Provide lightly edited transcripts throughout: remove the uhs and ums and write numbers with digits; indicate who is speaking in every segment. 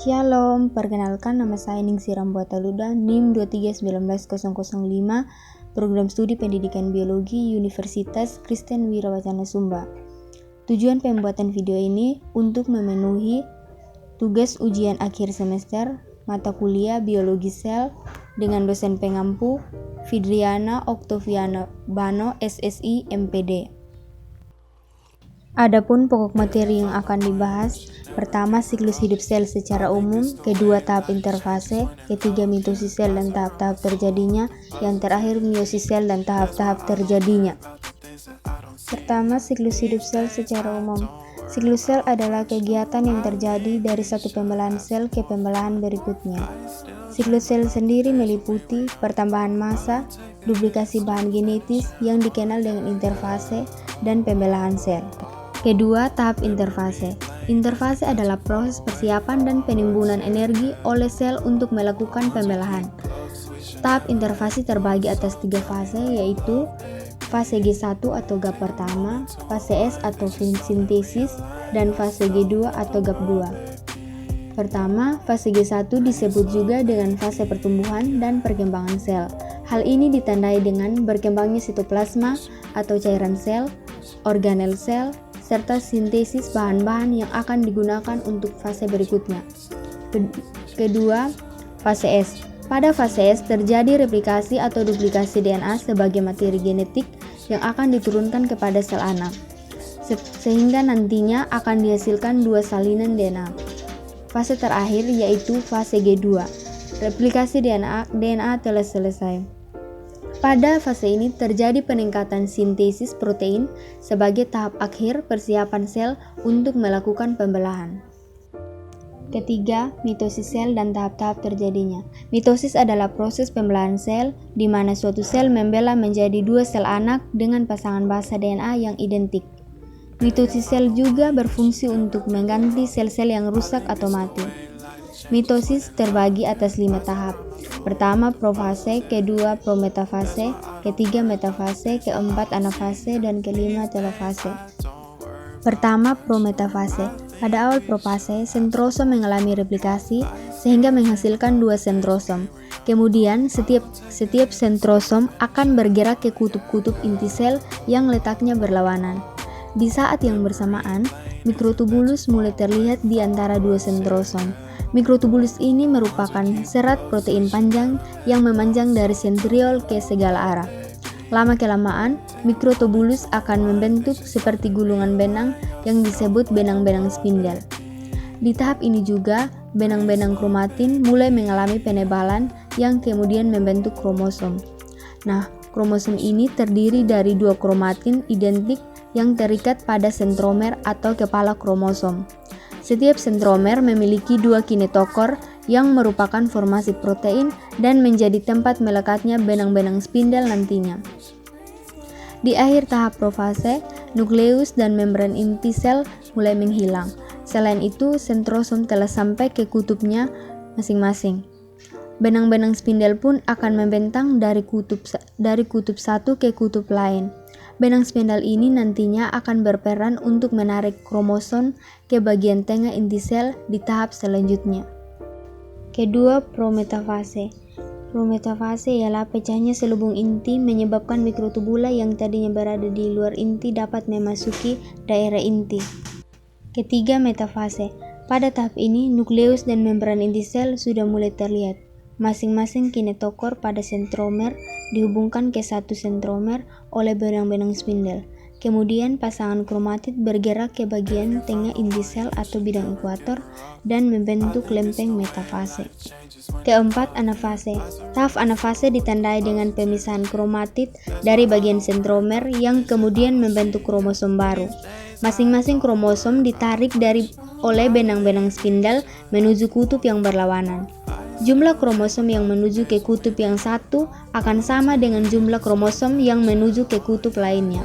Speaker 1: Shalom, perkenalkan nama saya Ningsih Rambuataluda, NIM 2319005, Program Studi Pendidikan Biologi Universitas Kristen Wirabacana Sumba. Tujuan pembuatan video ini untuk memenuhi tugas ujian akhir semester mata kuliah Biologi Sel dengan dosen pengampu Fidriana Oktoviana Bano, SSI, MPD. Adapun pokok materi yang akan dibahas, pertama siklus hidup sel secara umum, kedua tahap interfase, ketiga mitosis sel dan tahap-tahap terjadinya, yang terakhir meiosis sel dan tahap-tahap terjadinya. Pertama, siklus hidup sel secara umum. Siklus sel adalah kegiatan yang terjadi dari satu pembelahan sel ke pembelahan berikutnya. Siklus sel sendiri meliputi pertambahan massa, duplikasi bahan genetis yang dikenal dengan interfase, dan pembelahan sel. Kedua, tahap interfase. Interfase adalah proses persiapan dan penimbunan energi oleh sel untuk melakukan pembelahan. Tahap interfase terbagi atas 3 fase, yaitu fase G1 atau GAP pertama, fase S atau sintesis, dan fase G2 atau GAP 2. Pertama, fase G1 disebut juga dengan fase pertumbuhan dan perkembangan sel. Hal ini ditandai dengan berkembangnya sitoplasma atau cairan sel, organel sel, serta sintesis bahan-bahan yang akan digunakan untuk fase berikutnya. Kedua, fase S. Pada fase S terjadi replikasi atau duplikasi DNA sebagai materi genetik yang akan diturunkan kepada sel anak, sehingga nantinya akan dihasilkan 2 salinan DNA. Fase terakhir yaitu fase G2. Replikasi DNA telah selesai. Pada fase ini terjadi peningkatan sintesis protein sebagai tahap akhir persiapan sel untuk melakukan pembelahan. Ketiga, mitosis sel dan tahap-tahap terjadinya. Mitosis adalah proses pembelahan sel di mana suatu sel membelah menjadi 2 sel anak dengan pasangan basa DNA yang identik. Mitosis sel juga berfungsi untuk mengganti sel-sel yang rusak atau mati. Mitosis terbagi atas 5 tahap. Pertama, profase, kedua, prometafase, ketiga, metafase, keempat, anafase, dan kelima, telofase. Pertama, prometafase. Pada awal profase, sentrosom mengalami replikasi sehingga menghasilkan 2 sentrosom. Kemudian, setiap sentrosom akan bergerak ke kutub-kutub inti sel yang letaknya berlawanan. Di saat yang bersamaan, mikrotubulus mulai terlihat di antara 2 sentrosom. Mikrotubulus ini merupakan serat protein panjang yang memanjang dari sentriol ke segala arah. Lama-kelamaan, mikrotubulus akan membentuk seperti gulungan benang yang disebut benang-benang spindel. Di tahap ini juga, benang-benang kromatin mulai mengalami penebalan yang kemudian membentuk kromosom. Nah, kromosom ini terdiri dari 2 kromatin identik yang terikat pada sentromer atau kepala kromosom. Setiap sentromer memiliki 2 kinetokor yang merupakan formasi protein dan menjadi tempat melekatnya benang-benang spindel nantinya. Di akhir tahap profase, nukleus dan membran inti sel mulai menghilang. Selain itu, sentrosom telah sampai ke kutubnya masing-masing. Benang-benang spindel pun akan membentang dari kutub satu ke kutub lain. Benang spindel ini nantinya akan berperan untuk menarik kromosom ke bagian tengah inti sel di tahap selanjutnya. Kedua, prometafase. Prometafase ialah pecahnya selubung inti menyebabkan mikrotubula yang tadinya berada di luar inti dapat memasuki daerah inti. Ketiga, metafase. Pada tahap ini, nukleus dan membran inti sel sudah mulai terlihat. Masing-masing kinetokor pada sentromer dihubungkan ke satu sentromer oleh benang-benang spindel. Kemudian pasangan kromatid bergerak ke bagian tengah inti sel atau bidang ekuator dan membentuk lempeng metafase. Keempat, anafase. Tahap anafase ditandai dengan pemisahan kromatid dari bagian sentromer yang kemudian membentuk kromosom baru. Masing-masing kromosom ditarik oleh benang-benang spindel menuju kutub yang berlawanan. Jumlah kromosom yang menuju ke kutub yang satu akan sama dengan jumlah kromosom yang menuju ke kutub lainnya.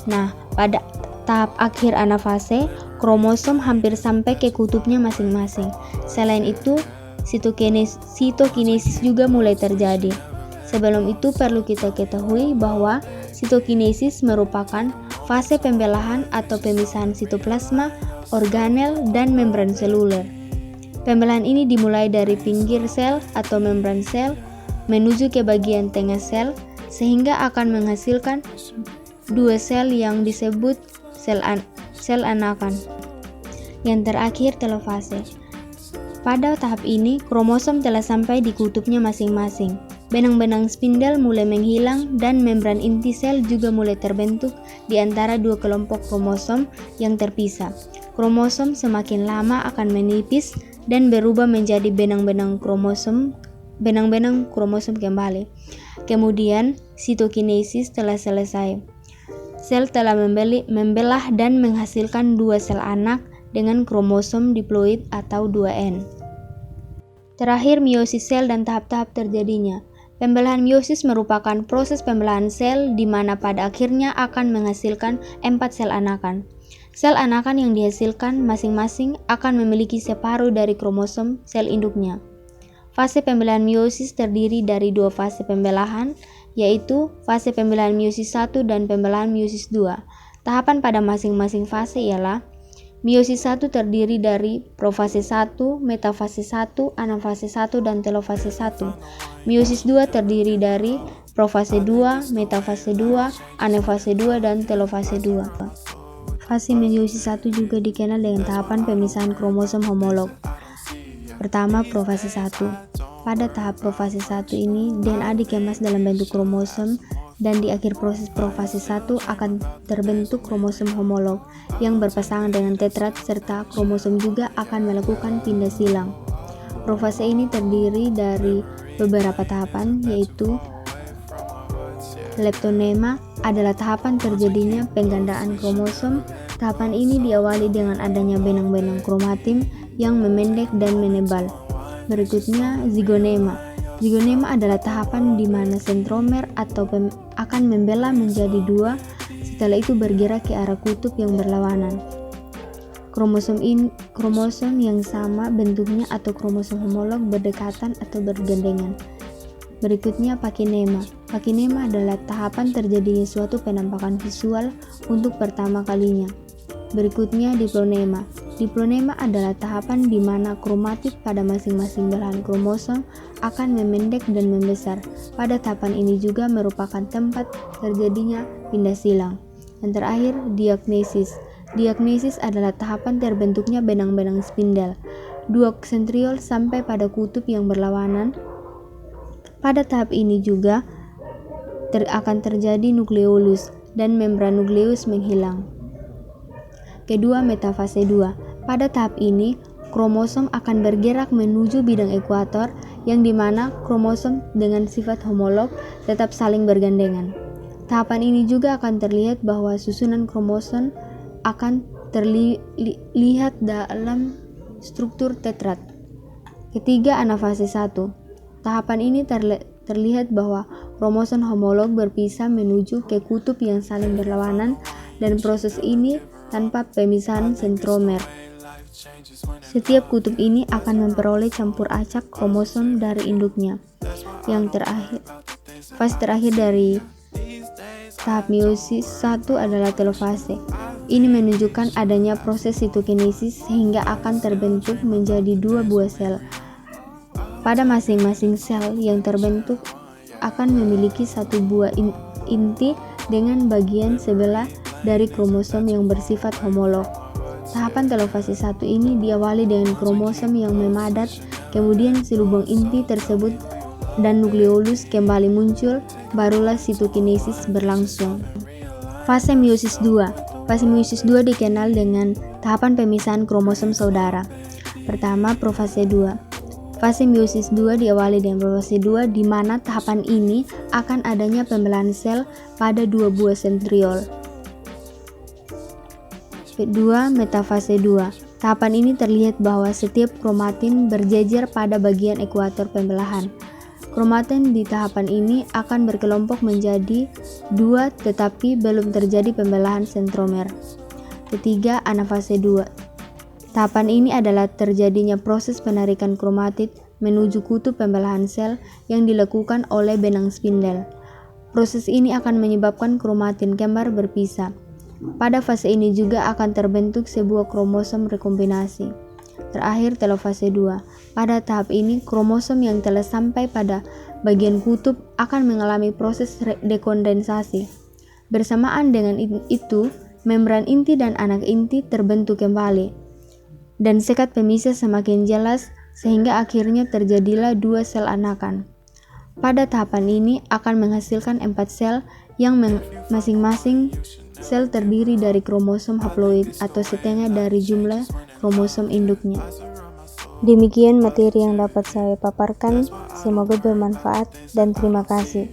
Speaker 1: Nah, pada tahap akhir anafase, kromosom hampir sampai ke kutubnya masing-masing. Selain itu, sitokinesis juga mulai terjadi. Sebelum itu perlu kita ketahui bahwa sitokinesis merupakan fase pembelahan atau pemisahan sitoplasma, organel, dan membran seluler. Pembelahan ini dimulai dari pinggir sel atau membran sel menuju ke bagian tengah sel, sehingga akan menghasilkan dua sel yang disebut sel anakan. Yang terakhir, telofase. Pada tahap ini, kromosom telah sampai di kutubnya masing-masing. Benang-benang spindel mulai menghilang dan membran inti sel juga mulai terbentuk di antara dua kelompok kromosom yang terpisah. Kromosom semakin lama akan menipis dan berubah menjadi benang-benang kromosom kembali. Kemudian, sitokinesis telah selesai. Sel telah membelah dan menghasilkan dua sel anak dengan kromosom diploid atau 2N. Terakhir, meiosis sel dan tahap-tahap terjadinya. Pembelahan meiosis merupakan proses pembelahan sel di mana pada akhirnya akan menghasilkan 4 sel anakan. Sel anakan yang dihasilkan masing-masing akan memiliki separuh dari kromosom sel induknya. Fase pembelahan meiosis terdiri dari dua fase pembelahan, yaitu fase pembelahan meiosis 1 dan pembelahan meiosis 2. Tahapan pada masing-masing fase ialah: meiosis 1 terdiri dari profase 1, metafase 1, anafase 1, dan telofase 1. Meiosis 2 terdiri dari profase 2, metafase 2, anafase 2, dan telofase 2. Fase meiosis 1 juga dikenal dengan tahapan pemisahan kromosom homolog. Pertama, profase 1. Pada tahap profase 1 ini, DNA dikemas dalam bentuk kromosom dan di akhir proses profase 1 akan terbentuk kromosom homolog yang berpasangan dengan tetrat serta kromosom juga akan melakukan pindah silang. Profase ini terdiri dari beberapa tahapan, yaitu leptonema adalah tahapan terjadinya penggandaan kromosom. Tahapan ini diawali dengan adanya benang-benang kromatin yang memendek dan menebal. Berikutnya, zigonema. Zigonema adalah tahapan di mana sentromer akan membelah menjadi dua, setelah itu bergerak ke arah kutub yang berlawanan. Kromosom yang sama bentuknya atau kromosom homolog berdekatan atau bergandengan. Berikutnya, pakinema. Pakinema adalah tahapan terjadinya suatu penampakan visual untuk pertama kalinya. Berikutnya, diplonema. Diplonema adalah tahapan di mana kromatid pada masing-masing belahan kromosom akan memendek dan membesar. Pada tahapan ini juga merupakan tempat terjadinya pindah silang. Dan terakhir, diagnesis. Diagnesis adalah tahapan terbentuknya benang-benang spindel duoksentriol sampai pada kutub yang berlawanan. Pada tahap ini juga akan terjadi nukleolus dan membran nukleus menghilang. Kedua, metafase 2. Pada tahap ini, kromosom akan bergerak menuju bidang ekuator yang dimana kromosom dengan sifat homolog tetap saling bergandengan. Tahapan ini juga akan terlihat bahwa susunan kromosom akan terlihat dalam struktur tetrat. Ketiga, anafase 1. Tahapan ini terlihat bahwa kromosom homolog berpisah menuju ke kutub yang saling berlawanan dan proses ini tanpa pemisahan sentromer. Setiap kutub ini akan memperoleh campur acak kromosom dari induknya. Yang terakhir, fase terakhir dari tahap meiosis 1 adalah telofase. Ini menunjukkan adanya proses sitokinesis sehingga akan terbentuk menjadi dua buah sel. Pada masing-masing sel yang terbentuk akan memiliki satu buah inti dengan bagian sebelah dari kromosom yang bersifat homolog. Tahapan telofase 1 ini diawali dengan kromosom yang memadat, kemudian si lubang inti tersebut dan nukleolus kembali muncul, barulah sitokinesis berlangsung. Fase meiosis 2. Fase meiosis 2 dikenal dengan tahapan pemisahan kromosom saudara. Pertama, profase 2. Fase meiosis 2 diawali dengan profase 2 di mana tahapan ini akan adanya pembelahan sel pada dua buah sentriol. Kedua, metafase 2. Tahapan ini terlihat bahwa setiap kromatin berjejer pada bagian ekuator pembelahan. Kromatin di tahapan ini akan berkelompok menjadi dua tetapi belum terjadi pembelahan sentromer. Ketiga, anafase 2. Tahapan ini adalah terjadinya proses penarikan kromatid menuju kutub pembelahan sel yang dilakukan oleh benang spindel. Proses ini akan menyebabkan kromatin kembar berpisah. Pada fase ini juga akan terbentuk sebuah kromosom rekombinasi. Terakhir telofase 2. Pada tahap ini, kromosom yang telah sampai pada bagian kutub akan mengalami proses dekondensasi. Bersamaan dengan itu, membran inti dan anak inti terbentuk kembali, dan sekat pemisah semakin jelas sehingga akhirnya terjadilah 2 sel anakan. Pada tahapan ini akan menghasilkan 4 sel yang masing-masing sel terdiri dari kromosom haploid atau setengah dari jumlah kromosom induknya. Demikian materi yang dapat saya paparkan, semoga bermanfaat dan terima kasih.